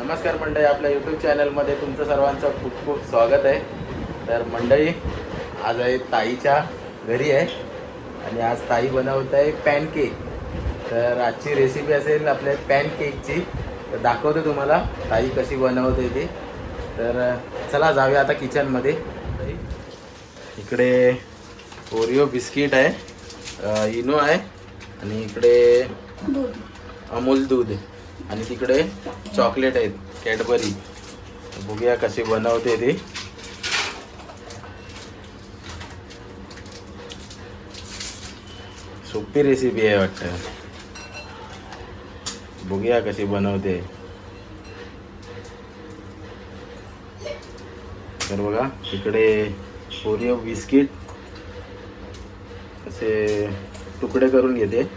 नमस्कार मंडळी, आपल्या यूट्यूब चॅनलमध्ये तुमचं सर्वांचं खूप खूप स्वागत आहे. तर मंडळी, आज आहे ताईच्या घरी आहे आणि आज ताई बनवत आहे पॅनकेक. तर आजची रेसिपी असेल आपल्या पॅनकेकची. तर दाखवतो तुम्हाला ताई कशी बनवते ती. तर चला जाऊया आता किचनमध्ये. इकडे ओरिओ बिस्किट आहे, इनो आहे आणि इकडे अमूल दूध आणि तिकडे चॉकलेट आहेत कॅडबरी. बघूया कशी बनवते ती. सोपी रेसिपी आहे वाटतं. बघूया कशी बनवते. तर बघा इकडे ओरिओ बिस्किट असे तुकडे करून घेते.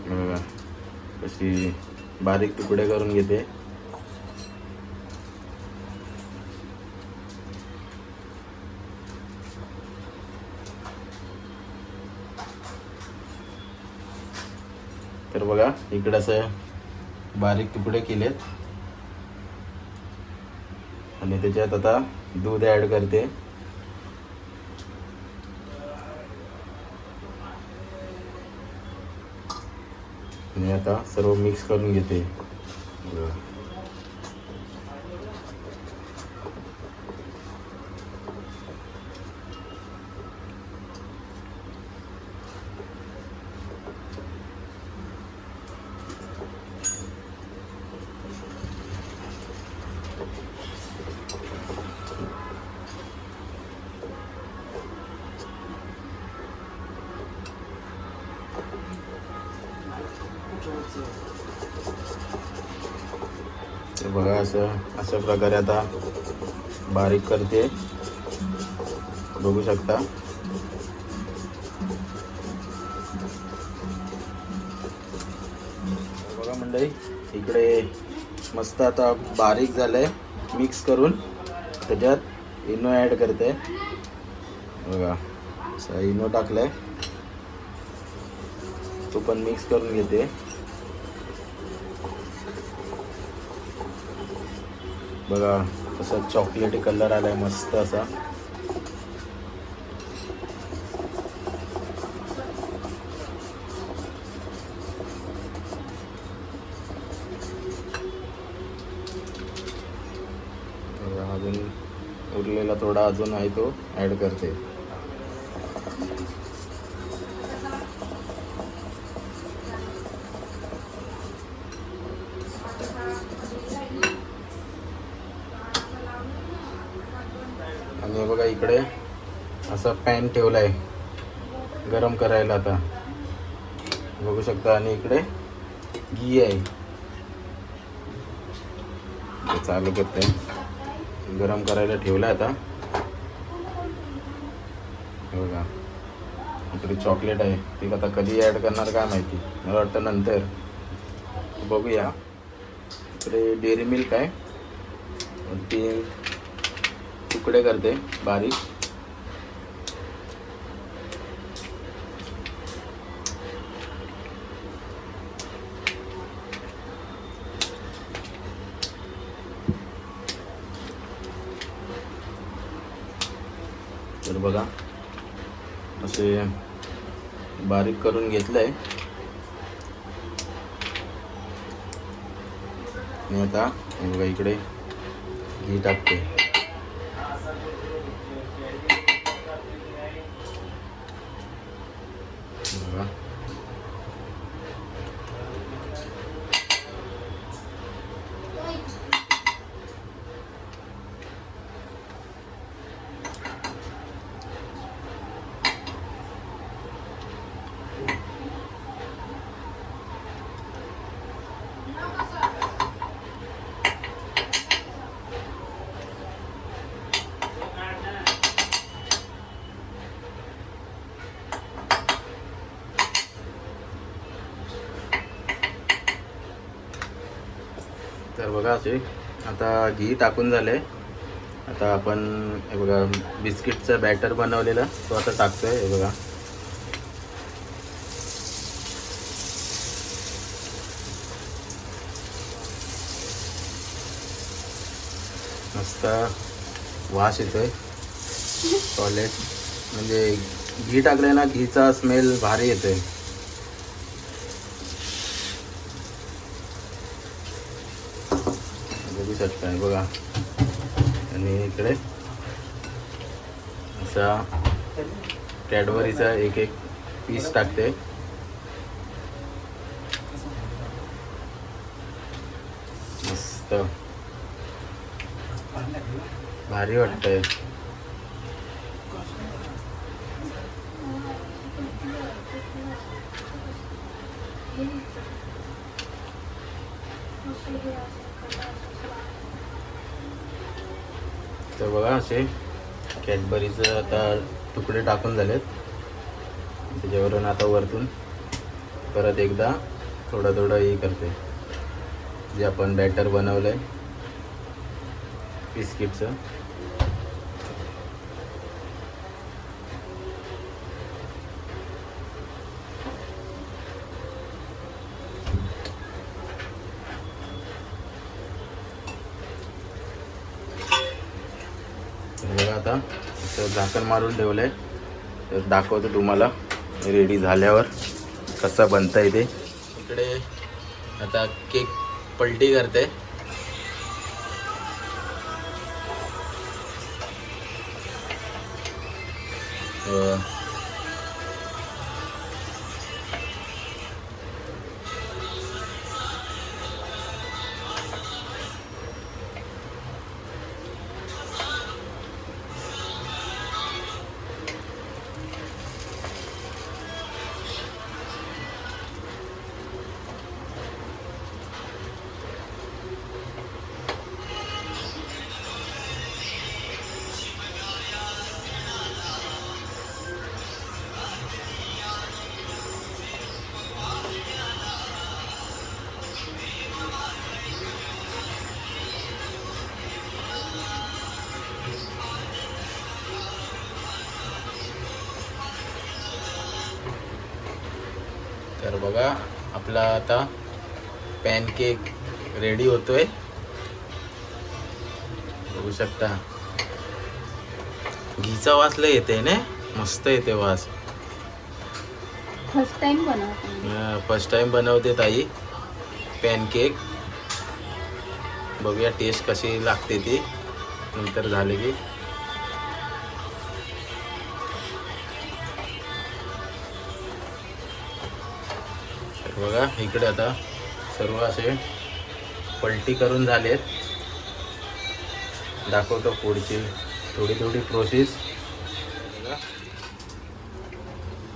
बघा कशी बारीक तुकडे करून घेते. तर बघा इकडे असं बारीक तुकडे केलेत आणि त्याच्यात आता दूध ॲड करते. आणि आता सर्व मिक्स करून घेते. तर बघा अशा प्रकारे आता बारीक करते. बघू शकता. बघा मंडळी, इकडे मस्त आता बारीक झालंय. मिक्स करून त्याच्यात इनो ॲड करते. बघा इनो टाकलाय, तो पण मिक्स करून घेते. बघा असा चॉकलेटी कलर आलाय मस्त असा. अजून उरलेला थोडा अजून आहे तो ॲड करते. आणि बघा इकडे असा पॅन ठेवला आहे गरम करायला आता. बघू शकता. आणि इकडे घी आहे, चालू करते. गरम करायला ठेवला आता. बघा इकडे चॉकलेट आहे, ती आता कधी ॲड करणार काय माहिती. मला वाटतं नंतर बघूया. इकडे डेअरी मिल्क आहे, ती तुकडे करते बारीक. तर बघा असे बारीक करून घेतलंय. आणि आता बघा इकडे घी टाकते. बघा तर बघा असे आता घी टाकून झाले. आता आपण हे बघा बिस्किटचा बॅटर बनवलेला तो आता टाकतोय. हे बघा मस्त वास येतोय. टॉयलेट म्हणजे घी टाकले ना, घीचा स्मेल भारी येतोय. बघू शकताय बघा. आणि इकडे असा कॅडबरीचा एक एक पीस टाकते. मस्त भारी वाटतंय. तर बघा असे कॅडबरीचं आता तुकडे टाकून झालेत. त्याच्यावरून आता वरतून परत एकदा थोडं थोडं हे करते, जे आपण बॅटर बनवलं आहे बिस्किटचं. बघा आता असं झाकण मारून ठेवलं आहे. तर दाखवतो तुम्हाला रेडी झाल्यावर कसं बनतं ते. इकडे आता केक पलटी करते. तर बघा आपला आता पॅनकेक रेडी होतोय. बघू शकता घीचा वास लय येते ना, मस्त येते वास. फर्स्ट टाइम बनवते ताई पॅनकेक. बघूया टेस्ट कशी लागते ती नंतर झाले की. बघा इकडे आता सर्व असे पलटी करून झालेत. दाखवतो पुढची थोडी थोडी प्रोसेस. बघा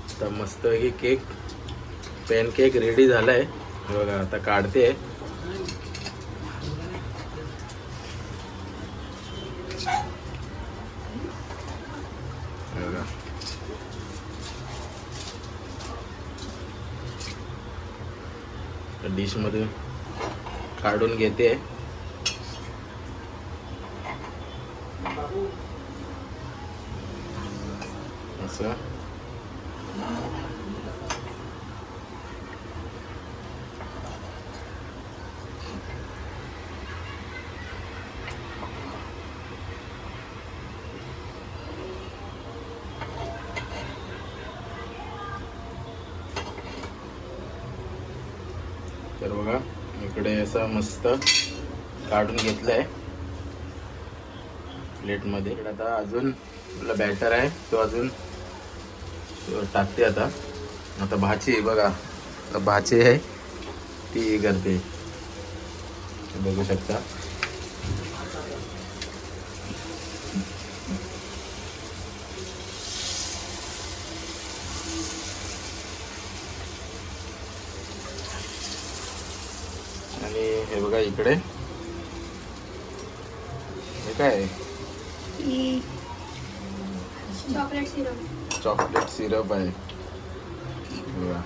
आता मस्तपैकी केक पॅनकेक रेडी झालाय. बघा आता काढते. बघा डिश मध्ये काढून घेते. असं तर बघा इकडे असं मस्त काढून घेतलंय प्लेट मध्ये. आता अजून आपला बॅटर आहे तो अजून टाकते. आता भाची बघा, भाची आहे ती करते, बघू शकता. आणि हे बघा इकडे हे काय चॉकलेट सिरप आहे बघा.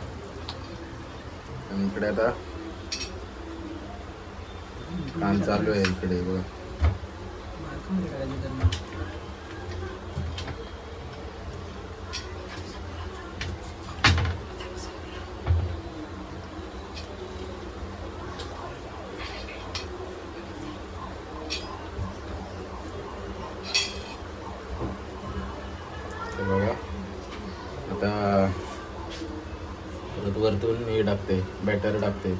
आणि इकडे आता काम चालू आहे इकडे बघा. परत वरतून हे टाकते, बॅटर टाकते.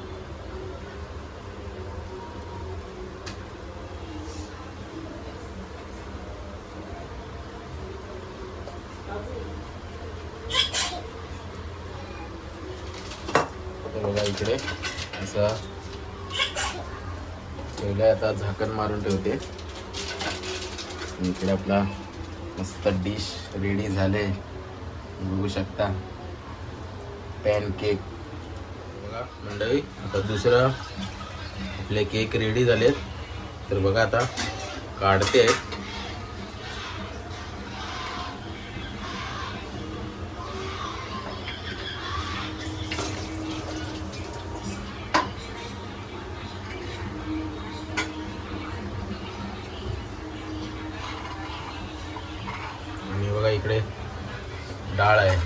बघा इकडे असं ठेवलंय. आता झाकण मारून ठेवते. इकडे आपला मस्त डिश रेडी झाले, बघू शकता. पॅनकेक बघा मंडळी. आता दुसरं आपले केक रेडी झालेत. तर बघा आता काढते. आणि बघा इकडे डाळ आहे,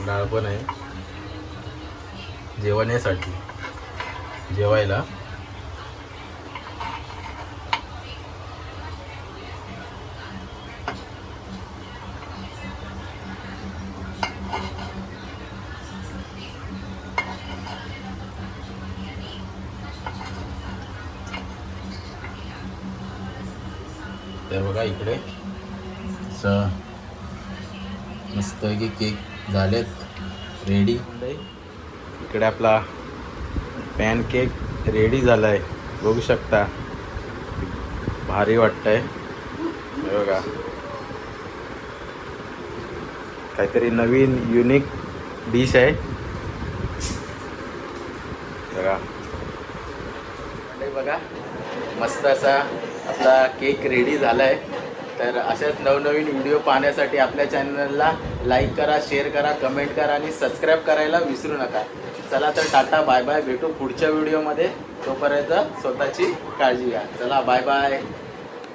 डाळ पण आहे जेवण्यासाठी, जेवायला. तर बघा इकडे मस्त की केक झालेत रेडी. इकडे आपला पॅन केक रेडी झाला आहे, बघू शकता. भारी वाटतंय बघा. काहीतरी नवीन युनिक डिश आहे बघा. बघा मस्त असा आपला केक रेडी झाला आहे. तर अशाच नवनवीन व्हिडिओ पाहण्यासाठी आपल्या चॅनलला लाईक करा, शेअर करा, कमेंट करा आणि सबस्क्राईब करायला विसरू नका. चला तर टाटा, बाय बाय. भेटू पुढच्या व्हिडिओमध्ये. तोपर्यंत स्वतःची काळजी घ्या. चला बाय बाय.